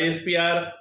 ISPR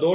2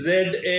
ZA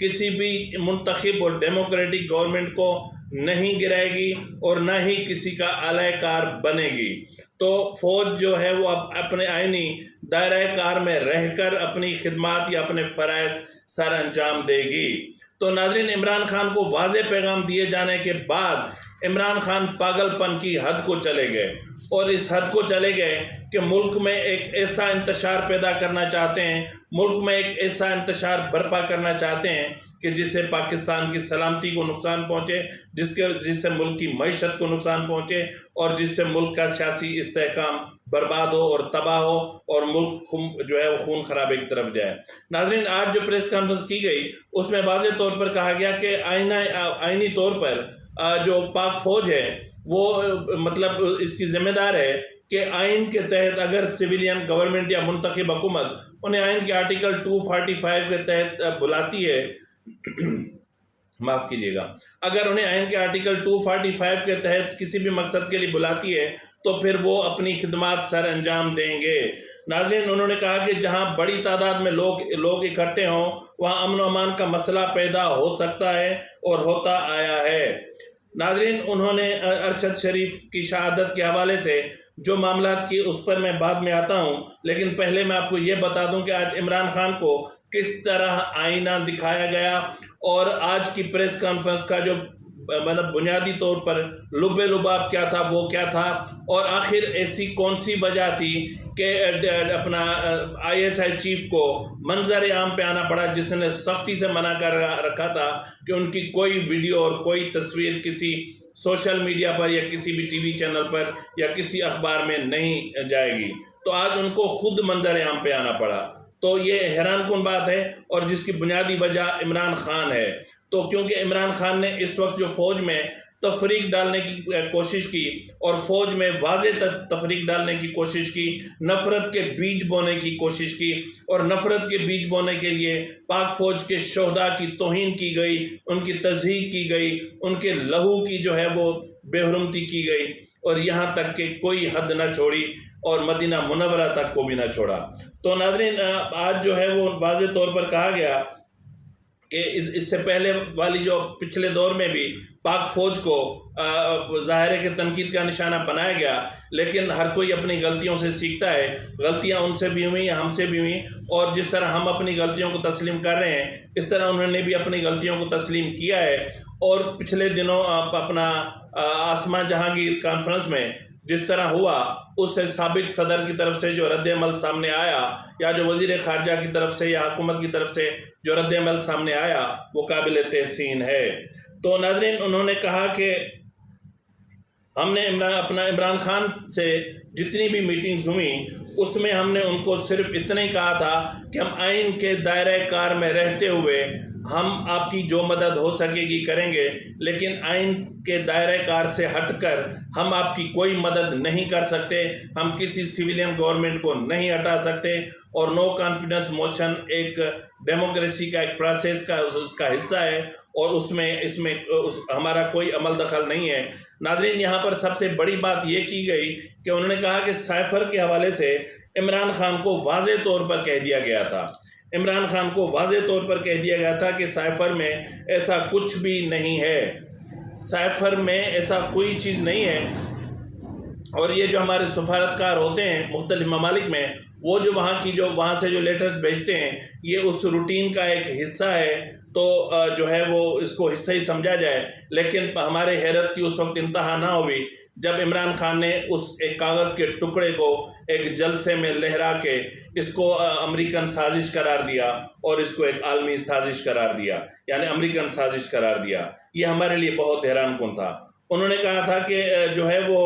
کسی بھی منتخب اور ڈیموکریٹک گورنمنٹ کو نہیں گرائے گی اور نہ ہی کسی کا اعلی کار بنے گی۔ تو فوج جو ہے وہ اپنے آئینی دائرہ کار میں رہ کر اپنی خدمات یا اپنے فرائض سر انجام دے گی۔ تو ناظرین، عمران خان کو واضح پیغام دیے جانے کے بعد عمران خان پاگل پن کی حد کو چلے گئے، اور اس حد کو چلے گئے کہ ملک میں ایک ایسا انتشار پیدا کرنا چاہتے ہیں، ملک میں ایک ایسا انتشار برپا کرنا چاہتے ہیں کہ جس سے پاکستان کی سلامتی کو نقصان پہنچے، جس سے ملک کی معیشت کو نقصان پہنچے، اور جس سے ملک کا سیاسی استحکام برباد ہو اور تباہ ہو، اور ملک جو ہے وہ خون خرابے کی طرف جائے۔ ناظرین، آج جو پریس کانفرنس کی گئی اس میں واضح طور پر کہا گیا کہ آئینی طور پر جو پاک فوج ہے وہ مطلب اس کی ذمہ دار ہے کہ آئین کے تحت اگر سویلین گورنمنٹ یا منتخب حکومت انہیں آئین کے آرٹیکل 245 کے تحت بلاتی ہے، معاف کیجیے گا، اگر انہیں آئین کے آرٹیکل 245 کے تحت کسی بھی مقصد کے لیے بلاتی ہے تو پھر وہ اپنی خدمات سر انجام دیں گے۔ ناظرین، انہوں نے کہا کہ جہاں بڑی تعداد میں لوگ اکٹھے ہوں وہاں امن و امان کا مسئلہ پیدا ہو سکتا ہے اور ہوتا آیا ہے۔ ناظرین، انہوں نے ارشد شریف کی شہادت کے حوالے سے جو معاملات کی اس پر میں بعد میں آتا ہوں، لیکن پہلے میں آپ کو یہ بتا دوں کہ آج عمران خان کو کس طرح آئینہ دکھایا گیا، اور آج کی پریس کانفرنس کا جو مطلب بنیادی طور پر لب لباب کیا تھا وہ کیا تھا، اور آخر ایسی کون سی وجہ تھی کہ اپنا ISI چیف کو منظر عام پہ آنا پڑا، جس نے سختی سے منع کر رکھا تھا کہ ان کی کوئی ویڈیو اور کوئی تصویر کسی سوشل میڈیا پر یا کسی بھی ٹی وی چینل پر یا کسی اخبار میں نہیں جائے گی، تو آج ان کو خود منظر عام پہ آنا پڑا۔ تو یہ حیران کن بات ہے، اور جس کی بنیادی وجہ عمران خان ہے۔ تو کیونکہ عمران خان نے اس وقت جو فوج میں تفریق ڈالنے کی کوشش کی اور فوج میں واضح تفریق ڈالنے کی کوشش کی، نفرت کے بیج بونے کی کوشش کی، اور نفرت کے بیج بونے کے لیے پاک فوج کے شہداء کی توہین کی گئی، ان کی تضحیک کی گئی، ان کے لہو کی جو ہے وہ بے حرمتی کی گئی، اور یہاں تک کہ کوئی حد نہ چھوڑی اور مدینہ منورہ تک کو بھی نہ چھوڑا۔ تو ناظرین، آج جو ہے وہ واضح طور پر کہا گیا کہ اس سے پہلے والی جو پچھلے دور میں بھی پاک فوج کو ظاہر ہے کہ تنقید کا نشانہ بنایا گیا، لیکن ہر کوئی اپنی غلطیوں سے سیکھتا ہے۔ غلطیاں ان سے بھی ہوئیں، ہم سے بھی ہوئیں، اور جس طرح ہم اپنی غلطیوں کو تسلیم کر رہے ہیں اس طرح انہوں نے بھی اپنی غلطیوں کو تسلیم کیا ہے۔ اور پچھلے دنوں اپنا آسما جہانگیر کانفرنس میں جس طرح ہوا، اس سے سابق صدر کی طرف سے جو رد عمل سامنے آیا، یا جو وزیر خارجہ کی طرف سے یا حکومت کی طرف سے جو رد عمل سامنے آیا، وہ قابل تحسین ہے۔ تو ناظرین، انہوں نے کہا کہ ہم نے اپنا عمران خان سے جتنی بھی میٹنگز ہوئیں اس میں ہم نے ان کو صرف اتنا ہی کہا تھا کہ ہم آئین کے دائرہ کار میں رہتے ہوئے ہم آپ کی جو مدد ہو سکے گی کریں گے، لیکن آئین کے دائرہ کار سے ہٹ کر ہم آپ کی کوئی مدد نہیں کر سکتے، ہم کسی سویلین گورنمنٹ کو نہیں ہٹا سکتے، اور نو کانفیڈنس موشن ایک ڈیموکریسی کا ایک پروسیس کا اس کا حصہ ہے، اور اس میں ہمارا کوئی عمل دخل نہیں ہے۔ ناظرین، یہاں پر سب سے بڑی بات یہ کی گئی کہ انہوں نے کہا کہ سائفر کے حوالے سے عمران خان کو واضح طور پر کہہ دیا گیا تھا، عمران خان کو واضح طور پر کہہ دیا گیا تھا کہ سائفر میں ایسا کچھ بھی نہیں ہے، سائفر میں ایسا کوئی چیز نہیں ہے۔ اور یہ جو ہمارے سفارتکار ہوتے ہیں مختلف ممالک میں، وہ جو وہاں سے جو لیٹرز بھیجتے ہیں، یہ اس روٹین کا ایک حصہ ہے، تو جو ہے وہ اس کو حصہ ہی سمجھا جائے۔ لیکن ہمارے حیرت کی اس وقت انتہا نہ ہوئی جب عمران خان نے اس ایک کاغذ کے ٹکڑے کو ایک جلسے میں لہرا کے اس کو امریکن سازش قرار دیا، اور اس کو ایک عالمی سازش قرار دیا، یعنی امریکن سازش قرار دیا۔ یہ ہمارے لیے بہت حیران کن تھا۔ انہوں نے کہا تھا کہ جو ہے وہ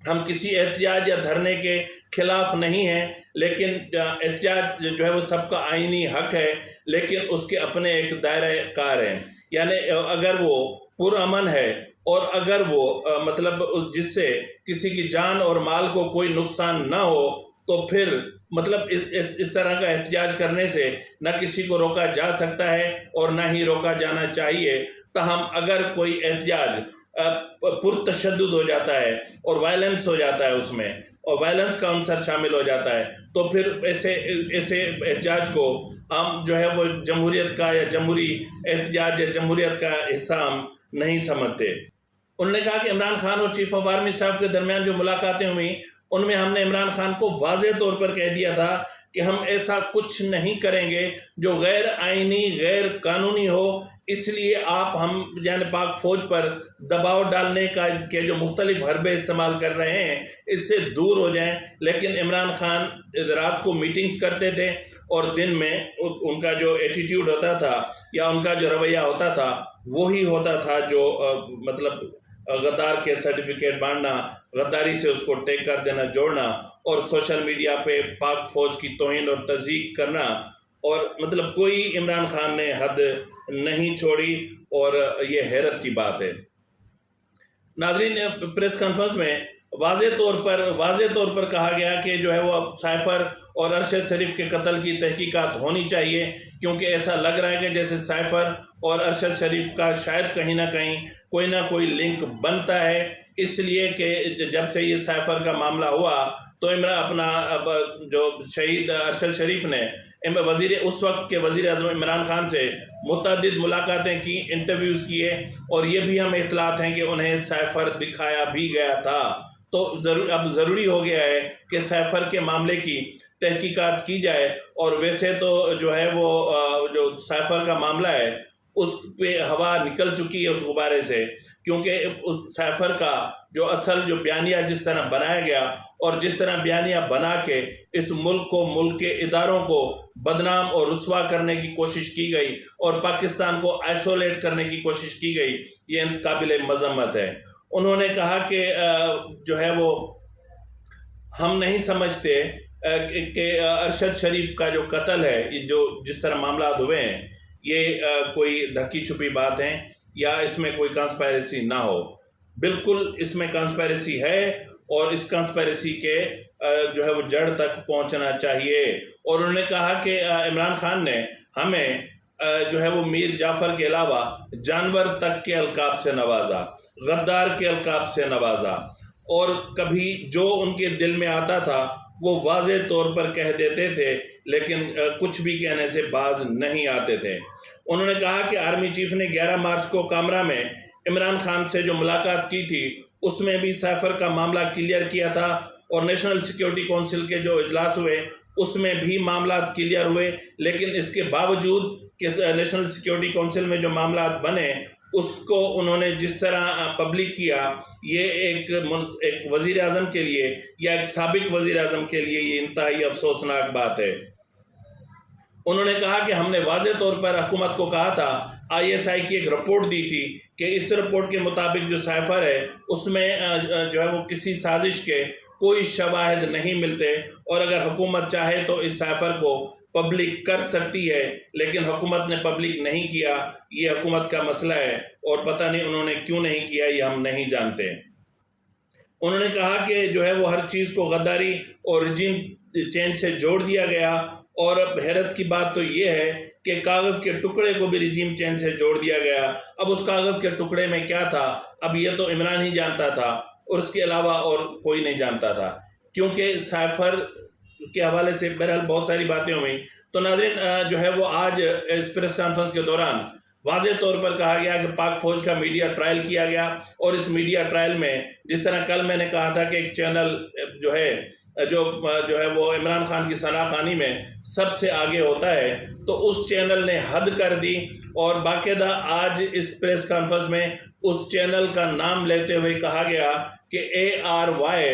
ہم کسی احتجاج یا دھرنے کے خلاف نہیں ہیں، لیکن احتجاج جو ہے وہ سب کا آئینی حق ہے، لیکن اس کے اپنے ایک دائرہ کار ہیں، یعنی اگر وہ پرامن ہے اور اگر وہ مطلب جس سے کسی کی جان اور مال کو کوئی نقصان نہ ہو، تو پھر مطلب اس طرح کا احتجاج کرنے سے نہ کسی کو روکا جا سکتا ہے اور نہ ہی روکا جانا چاہیے۔ تاہم اگر کوئی احتجاج پرتشدد ہو جاتا ہے اور وائلنس ہو جاتا ہے اس میں، اور وائلنس کا عنصر شامل ہو جاتا ہے تو پھر ایسے احتجاج کو ہم جو ہے وہ جمہوریت کا یا جمہوری احتجاج یا جمہوریت کا حصہ ہم نہیں سمجھتے۔ انہوں نے کہا کہ عمران خان اور چیف آف آرمی اسٹاف کے درمیان جو ملاقاتیں ہوئیں ان میں ہم نے عمران خان کو واضح طور پر کہہ دیا تھا کہ ہم ایسا کچھ نہیں کریں گے جو غیر آئینی غیر قانونی ہو، اس لیے آپ ہم یعنی پاک فوج پر دباؤ ڈالنے کے جو مختلف حربے استعمال کر رہے ہیں اس سے دور ہو جائیں۔ لیکن عمران خان رات کو میٹنگز کرتے تھے اور دن میں ان کا جو ایٹیٹیوڈ ہوتا تھا یا ان کا جو رویہ ہوتا تھا وہی ہوتا تھا جو مطلب غدار کے سرٹیفکیٹ بانٹنا، غداری سے اس کو ٹیک کر دینا، جوڑنا اور سوشل میڈیا پہ پاک فوج کی توہین اور تضحیق کرنا، اور مطلب کوئی عمران خان نے حد نہیں چھوڑی اور یہ حیرت کی بات ہے۔ ناظرین، پریس کانفرنس میں واضح طور پر کہا گیا کہ جو ہے وہ سائفر اور ارشد شریف کے قتل کی تحقیقات ہونی چاہیے، کیونکہ ایسا لگ رہا ہے کہ جیسے سائفر اور ارشد شریف کا شاید کہیں نہ کوئی لنک بنتا ہے، اس لیے کہ جب سے یہ سائفر کا معاملہ ہوا تو اپنا جو شہید ارشد شریف نے اس وقت کے وزیر اعظم عمران خان سے متعدد ملاقاتیں کی، انٹرویوز کیے، اور یہ بھی ہمیں اطلاعات ہیں کہ انہیں سائفر دکھایا بھی گیا تھا۔ تو اب ضروری ہو گیا ہے کہ سائفر کے معاملے کی تحقیقات کی جائے، اور ویسے تو جو ہے وہ جو سائفر کا معاملہ ہے اس پہ ہوا نکل چکی ہے اس غبارے سے، کیونکہ سائفر کا جو اصل جو بیانیہ جس طرح بنایا گیا اور جس طرح بیانیہ بنا کے اس ملک کو، ملک کے اداروں کو بدنام اور رسوا کرنے کی کوشش کی گئی اور پاکستان کو آئسولیٹ کرنے کی کوشش کی گئی، یہ قابل مذمت ہے۔ انہوں نے کہا کہ جو ہے وہ ہم نہیں سمجھتے کہ ارشد شریف کا جو قتل ہے، جو جس طرح معاملات ہوئے ہیں، یہ کوئی ڈھکی چھپی بات ہیں یا اس میں کوئی کانسپائریسی نہ ہو۔ بالکل اس میں کانسپائریسی ہے، اور اس کانسپائریسی کے جو ہے وہ جڑ تک پہنچنا چاہیے۔ اور انہوں نے کہا کہ عمران خان نے ہمیں جو ہے وہ میر جعفر کے علاوہ جانور تک کے القاب سے نوازا، غدار کے القاب سے نوازا، اور کبھی جو ان کے دل میں آتا تھا وہ واضح طور پر کہہ دیتے تھے، لیکن کچھ بھی کہنے سے باز نہیں آتے تھے۔ انہوں نے کہا کہ آرمی چیف نے 11 مارچ کو کامرا میں عمران خان سے جو ملاقات کی تھی اس میں بھی سائفر کا معاملہ کلیئر کیا تھا، اور نیشنل سیکیورٹی کونسل کے جو اجلاس ہوئے اس میں بھی معاملات کلیئر ہوئے، لیکن اس کے باوجود کہ نیشنل سیکیورٹی کونسل میں جو معاملات بنے اس کو انہوں نے جس طرح پبلک کیا، یہ ایک وزیر اعظم کے لیے یا ایک سابق وزیر اعظم کے لیے یہ انتہائی افسوسناک بات ہے۔ انہوں نے کہا کہ ہم نے واضح طور پر حکومت کو کہا تھا، ISI کی ایک رپورٹ دی تھی کہ اس رپورٹ کے مطابق جو سائفر ہے اس میں جو ہے وہ کسی سازش کے کوئی شواہد نہیں ملتے، اور اگر حکومت چاہے تو اس سائفر کو پبلک کر سکتی ہے، لیکن حکومت نے پبلک نہیں کیا۔ یہ حکومت کا مسئلہ ہے، اور پتہ نہیں انہوں نے کیوں نہیں کیا، یہ ہم نہیں جانتے۔ انہوں نے کہا کہ جو ہے وہ ہر چیز کو غداری اور رجیم چینج سے جوڑ دیا گیا، اور حیرت کی بات تو یہ ہے کہ کاغذ کے ٹکڑے کو بھی رجیم چینج سے جوڑ دیا گیا۔ اب اس کاغذ کے ٹکڑے میں کیا تھا، اب یہ تو عمران ہی جانتا تھا، اور اس کے علاوہ اور کوئی نہیں جانتا تھا، کیونکہ سائفر کے حوالے سے بہرحال بہت ساری باتیں ہوئیں۔ تو ناظرین، جو ہے وہ آج اس پریس کانفرنس کے دوران واضح طور پر کہا گیا کہ پاک فوج کا میڈیا ٹرائل کیا گیا، اور اس میڈیا ٹرائل میں جس طرح کل میں نے کہا تھا کہ ایک چینل جو ہے وہ عمران خان کی شناخانی میں سب سے آگے ہوتا ہے، تو اس چینل نے حد کر دی، اور باقاعدہ آج اس پریس کانفرنس میں اس چینل کا نام لیتے ہوئے کہا گیا کہ ARY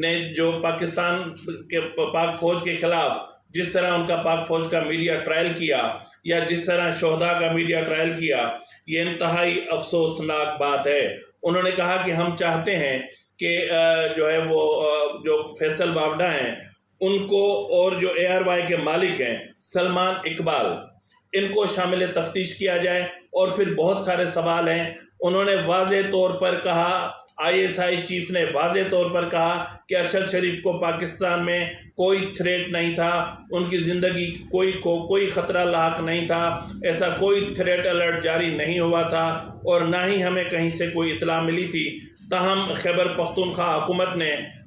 نے جو پاکستان کے پاک فوج کے خلاف جس طرح ان کا پاک فوج کا میڈیا ٹرائل کیا، یا جس طرح شہداء کا میڈیا ٹرائل کیا، یہ انتہائی افسوسناک بات ہے۔ انہوں نے کہا کہ ہم چاہتے ہیں کہ جو ہے وہ جو فیصل وافڈہ ہیں ان کو، اور جو ARY کے مالک ہیں سلمان اقبال، ان کو شامل تفتیش کیا جائے، اور پھر بہت سارے سوال ہیں۔ انہوں نے واضح طور پر کہا، ISI چیف نے واضح طور پر کہا کہ ارشد شریف کو پاکستان میں کوئی تھریٹ نہیں تھا، ان کی زندگی کوئی خطرہ لاحق نہیں تھا، ایسا کوئی تھریٹ الرٹ جاری نہیں ہوا تھا، اور نہ ہی ہمیں کہیں سے کوئی اطلاع ملی تھی۔ تاہم خیبر پختونخوا حکومت نے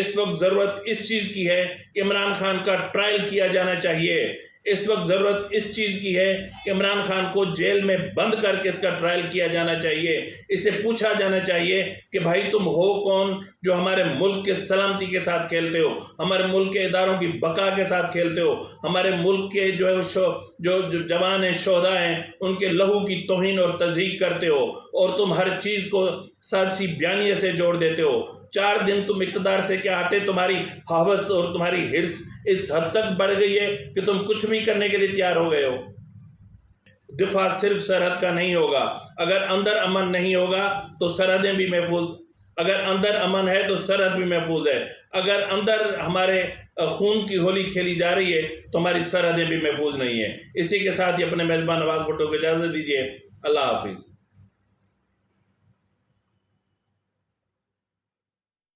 اس وقت ضرورت اس چیز کی ہے کہ عمران خان کا ٹرائل کیا جانا چاہیے. اس وقت ضرورت اس چیز کی ہے کہ عمران خان کو جیل میں بند کر کے اس کا ٹرائل کیا جانا چاہیے. اسے پوچھا جانا چاہیے کہ بھائی تم ہو کون جو ہمارے ملک کے سلامتی کے ساتھ کھیلتے ہو, ہمارے ملک کے اداروں کی بقا کے ساتھ کھیلتے ہو, ہمارے ملک کے جو جوان ہیں, شہداء ہیں, ان کے لہو کی توہین اور تضحیق کرتے ہو, اور تم ہر چیز کو سازشی بیانیے سے جوڑ دیتے ہو. 4 دن تم اقتدار سے کیا ہٹے, تمہاری ہوس اور تمہاری حرص اس حد تک بڑھ گئی ہے کہ تم کچھ بھی کرنے کے لیے تیار ہو گئے ہو. دفاع صرف سرحد کا نہیں ہوگا. اگر اندر امن نہیں ہوگا تو سرحدیں بھی محفوظ, اگر اندر امن ہے تو سرحد بھی محفوظ ہے. اگر اندر ہمارے خون کی ہولی کھیلی جا رہی ہے تو ہماری سرحدیں بھی محفوظ نہیں ہیں. اسی کے ساتھ ہی اپنے میزبان نواز بھٹو کو اجازت دیجیے. اللہ حافظ.